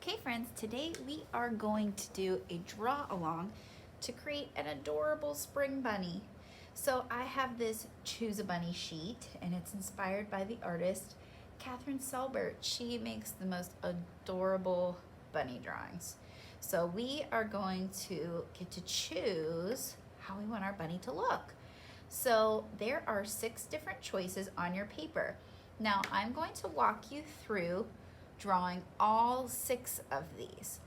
Okay friends, today we are going to do a draw along to create an adorable spring bunny. So I have this Choose a Bunny sheet and it's inspired by the artist Catherine Selbert. She makes the most adorable bunny drawings. So we are going to get to choose how we want our bunny to look. So there are 6 different choices on your paper. Now I'm going to walk you through drawing all 6 of these.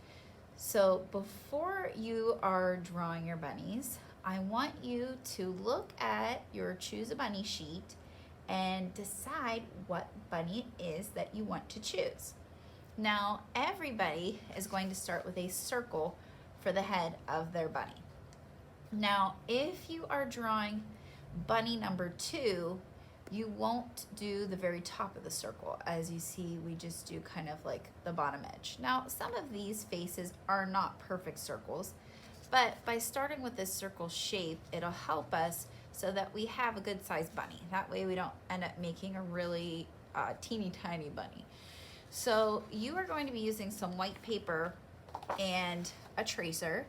So before you are drawing your bunnies, I want you to look at your Choose a Bunny sheet and decide what bunny it is that you want to choose. Now everybody is going to start with a circle for the head of their bunny. Now if you are drawing bunny number 2, you won't do the very top of the circle. As you see, we just do kind of like the bottom edge. Now, some of these faces are not perfect circles, but by starting with this circle shape, it'll help us so that we have a good sized bunny. That way we don't end up making a really teeny tiny bunny. So you are going to be using some white paper and a tracer.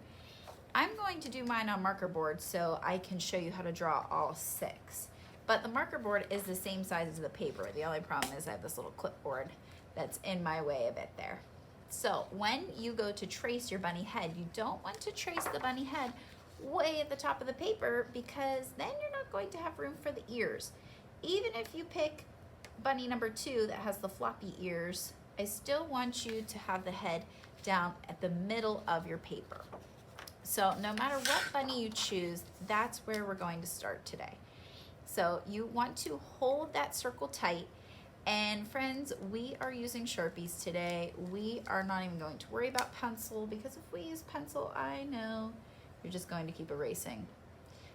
I'm going to do mine on marker board so I can show you how to draw all 6. But the marker board is the same size as the paper. The only problem is I have this little clipboard that's in my way a bit there. So when you go to trace your bunny head, you don't want to trace the bunny head way at the top of the paper because then you're not going to have room for the ears. Even if you pick bunny number 2 that has the floppy ears, I still want you to have the head down at the middle of your paper. So no matter what bunny you choose, that's where we're going to start today. So you want to hold that circle tight, and friends, we are using Sharpies today. We are not even going to worry about pencil because if we use pencil, I know you're just going to keep erasing.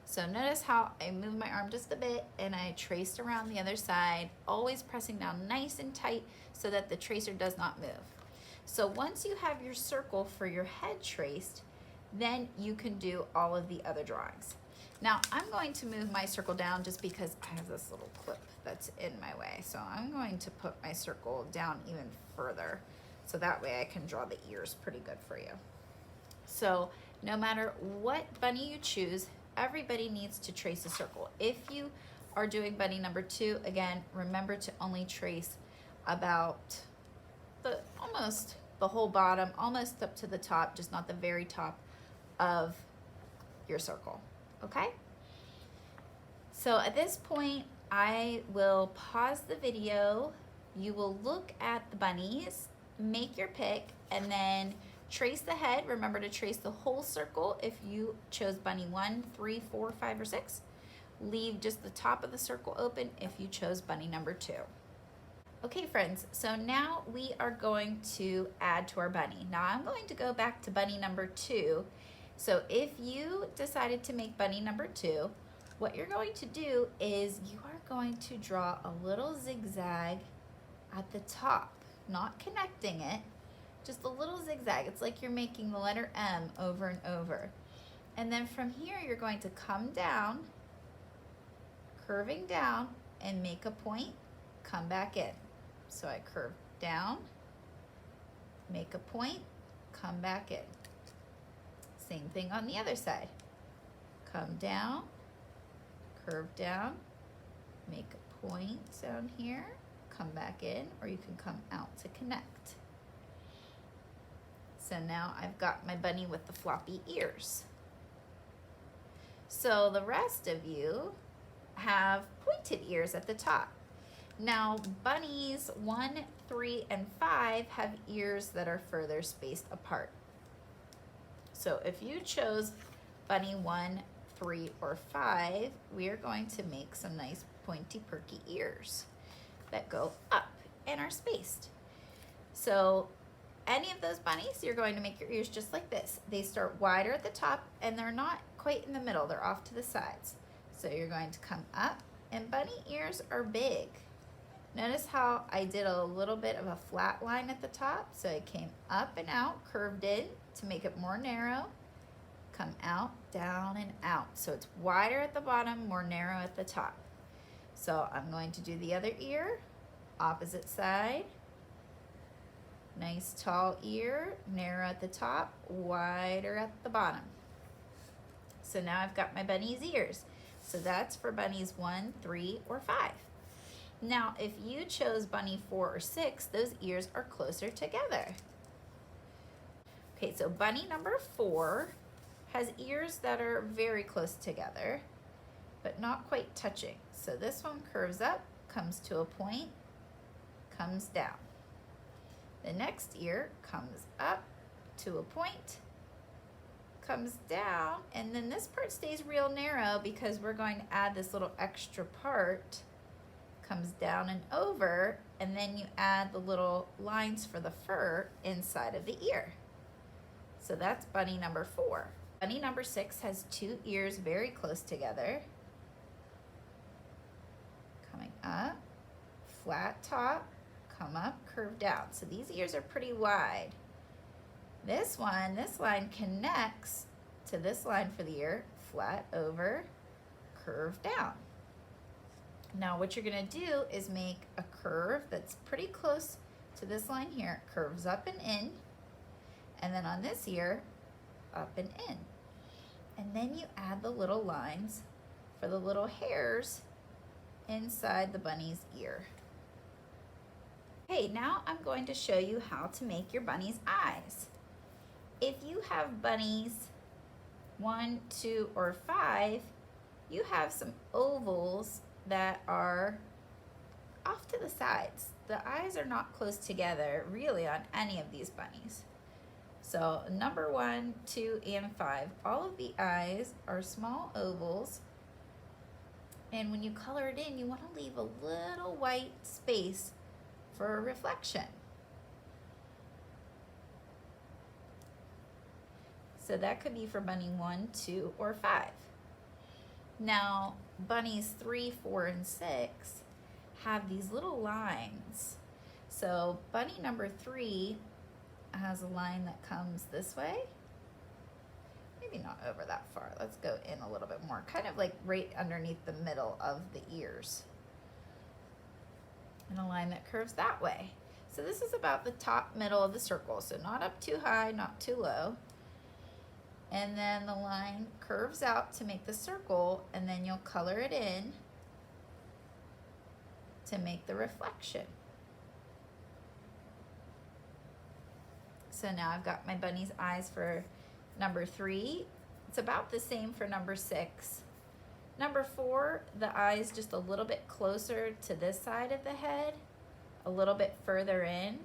So notice how I moved my arm just a bit and I traced around the other side, always pressing down nice and tight so that the tracer does not move. So once you have your circle for your head traced, then you can do all of the other drawings. Now I'm going to move my circle down just because I have this little clip that's in my way. So I'm going to put my circle down even further so that way I can draw the ears pretty good for you. So no matter what bunny you choose, everybody needs to trace a circle. If you are doing bunny number 2, again, remember to only trace about almost the whole bottom, almost up to the top, just not the very top of your circle. Okay? So at this point, I will pause the video. You will look at the bunnies, make your pick, and then trace the head. Remember to trace the whole circle if you chose bunny 1, 3, 4, 5, or 6. Leave just the top of the circle open if you chose bunny number 2. Okay, friends, so now we are going to add to our bunny. Now I'm going to go back to bunny number 2. So if you decided to make bunny number 2, what you're going to do is you are going to draw a little zigzag at the top, not connecting it, just a little zigzag. It's like you're making the letter M over and over. And then from here, you're going to come down, curving down, and make a point, come back in. So I curve down, make a point, come back in. Same thing on the other side. Come down, curve down, make a point down here, come back in, or you can come out to connect. So now I've got my bunny with the floppy ears. So the rest of you have pointed ears at the top. Now bunnies 1, 3, and 5 have ears that are further spaced apart. So if you chose bunny 1, 3, or 5, we are going to make some nice pointy perky ears that go up and are spaced. So any of those bunnies, you're going to make your ears just like this. They start wider at the top and they're not quite in the middle, they're off to the sides. So you're going to come up, and bunny ears are big. Notice how I did a little bit of a flat line at the top. So I came up and out, curved in to make it more narrow, come out, down, and out. So it's wider at the bottom, more narrow at the top. So I'm going to do the other ear, opposite side, Nice tall ear, narrow at the top, wider at the bottom. So now I've got my bunny's ears. So that's for bunnies 1, 3, or 5. Now, if you chose bunny 4 or 6, those ears are closer together. Okay, so bunny number 4 has ears that are very close together, but not quite touching. So this one curves up, comes to a point, comes down. The next ear comes up to a point, comes down, and then this part stays real narrow because we're going to add this little extra part. Comes down and over, and then you add the little lines for the fur inside of the ear. So that's bunny number 4. Bunny number 6 has 2 ears very close together. Coming up, flat top, come up, curve down. So these ears are pretty wide. This line connects to this line for the ear, flat over, curve down. Now what you're gonna do is make a curve that's pretty close to this line here. It curves up and in, and then on this ear, up and in. And then you add the little lines for the little hairs inside the bunny's ear. Okay, now I'm going to show you how to make your bunny's eyes. If you have bunnies 1, 2, or 5, you have some ovals that are off to the sides. The eyes are not close together really on any of these bunnies. So number 1, 2, and 5, all of the eyes are small ovals, and when you color it in, you want to leave a little white space for a reflection. So that could be for bunny 1, 2, or 5. Now, bunnies 3, 4, and 6 have these little lines. So bunny number 3 has a line that comes this way. Maybe not over that far. Let's go in a little bit more, kind of like right underneath the middle of the ears. And a line that curves that way. So this is about the top middle of the circle. So not up too high, not too low. And then the line curves out to make the circle, and then you'll color it in to make the reflection. So now I've got my bunny's eyes for number 3. It's about the same for number 6. Number 4, the eye's just a little bit closer to this side of the head, a little bit further in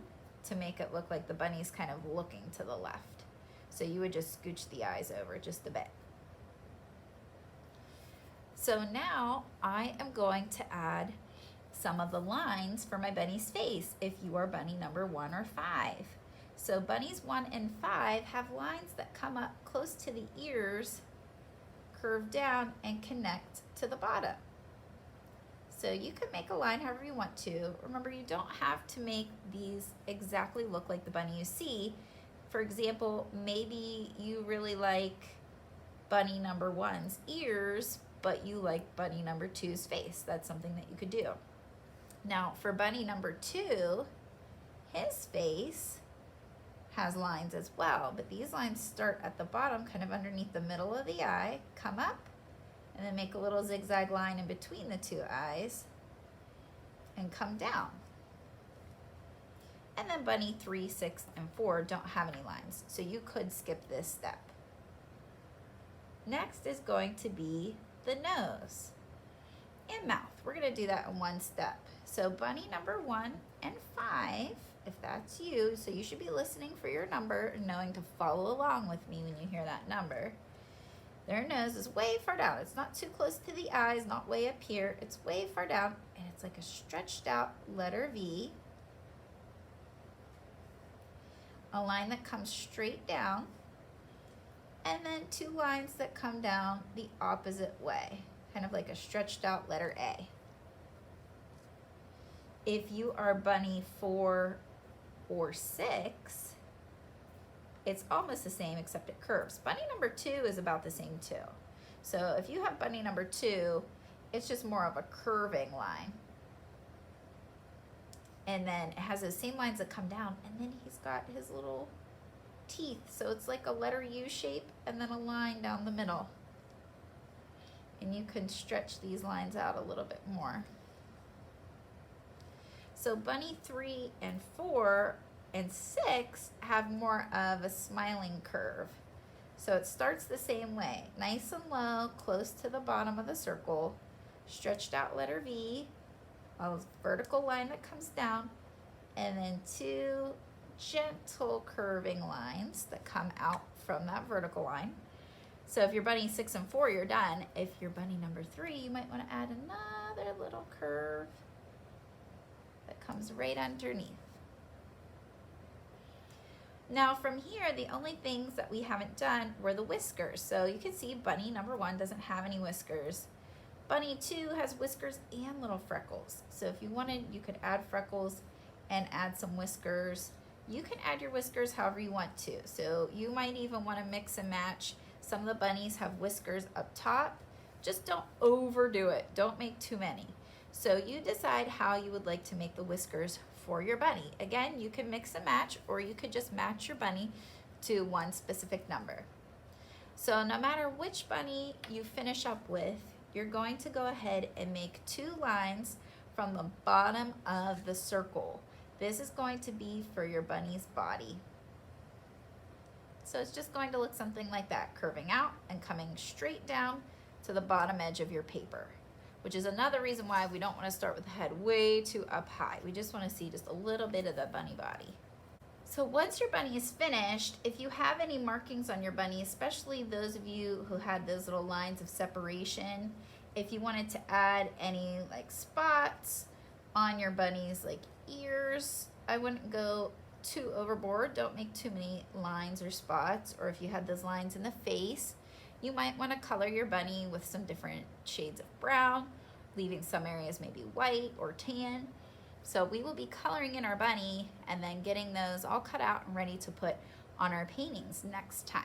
to make it look like the bunny's kind of looking to the left. So you would just scooch the eyes over just a bit. So now I am going to add some of the lines for my bunny's face if you are bunny number 1 or 5. So bunnies 1 and 5 have lines that come up close to the ears, curve down, and connect to the bottom. So you can make a line however you want to. Remember, you don't have to make these exactly look like the bunny you see. For example, maybe you really like bunny number 1's ears, but you like bunny number 2's face. That's something that you could do. Now for bunny number 2, his face has lines as well, but these lines start at the bottom, kind of underneath the middle of the eye, come up, and then make a little zigzag line in between the 2 eyes, and come down. And then bunny 3, 6, and 4 don't have any lines, so you could skip this step. Next is going to be the nose and mouth. We're gonna do that in one step. So bunny number 1 and 5, if that's you, so you should be listening for your number and knowing to follow along with me when you hear that number. Their nose is way far down. It's not too close to the eyes, not way up here. It's way far down, and it's like a stretched out letter V. A line that comes straight down, and then 2 lines that come down the opposite way, kind of like a stretched out letter A. If you are bunny 4 or 6, it's almost the same except it curves. Bunny number 2 is about the same too. So if you have bunny number 2, it's just more of a curving line. And then it has those same lines that come down, and then he's got his little teeth. So it's like a letter U shape and then a line down the middle. And you can stretch these lines out a little bit more. So bunny 3 and 4 and 6 have more of a smiling curve. So it starts the same way, nice and low, close to the bottom of the circle, stretched out letter V, a vertical line that comes down, and then 2 gentle curving lines that come out from that vertical line. So if you're bunny 6 and 4, you're done. If you're bunny number 3, you might want to add another little curve that comes right underneath. Now from here, the only things that we haven't done were the whiskers. So you can see bunny number 1 doesn't have any whiskers. Bunny 2 has whiskers and little freckles. So if you wanted, you could add freckles and add some whiskers. You can add your whiskers however you want to. So you might even want to mix and match. Some of the bunnies have whiskers up top. Just don't overdo it. Don't make too many. So you decide how you would like to make the whiskers for your bunny. Again, you can mix and match, or you could just match your bunny to one specific number. So no matter which bunny you finish up with, you're going to go ahead and make 2 lines from the bottom of the circle. This is going to be for your bunny's body. So it's just going to look something like that, curving out and coming straight down to the bottom edge of your paper, which is another reason why we don't want to start with the head way too up high. We just want to see just a little bit of the bunny body. So once your bunny is finished, if you have any markings on your bunny, especially those of you who had those little lines of separation, if you wanted to add any like spots on your bunny's like ears, I wouldn't go too overboard. Don't make too many lines or spots. Or if you had those lines in the face, you might want to color your bunny with some different shades of brown, leaving some areas maybe white or tan. So we will be coloring in our bunny and then getting those all cut out and ready to put on our paintings next time.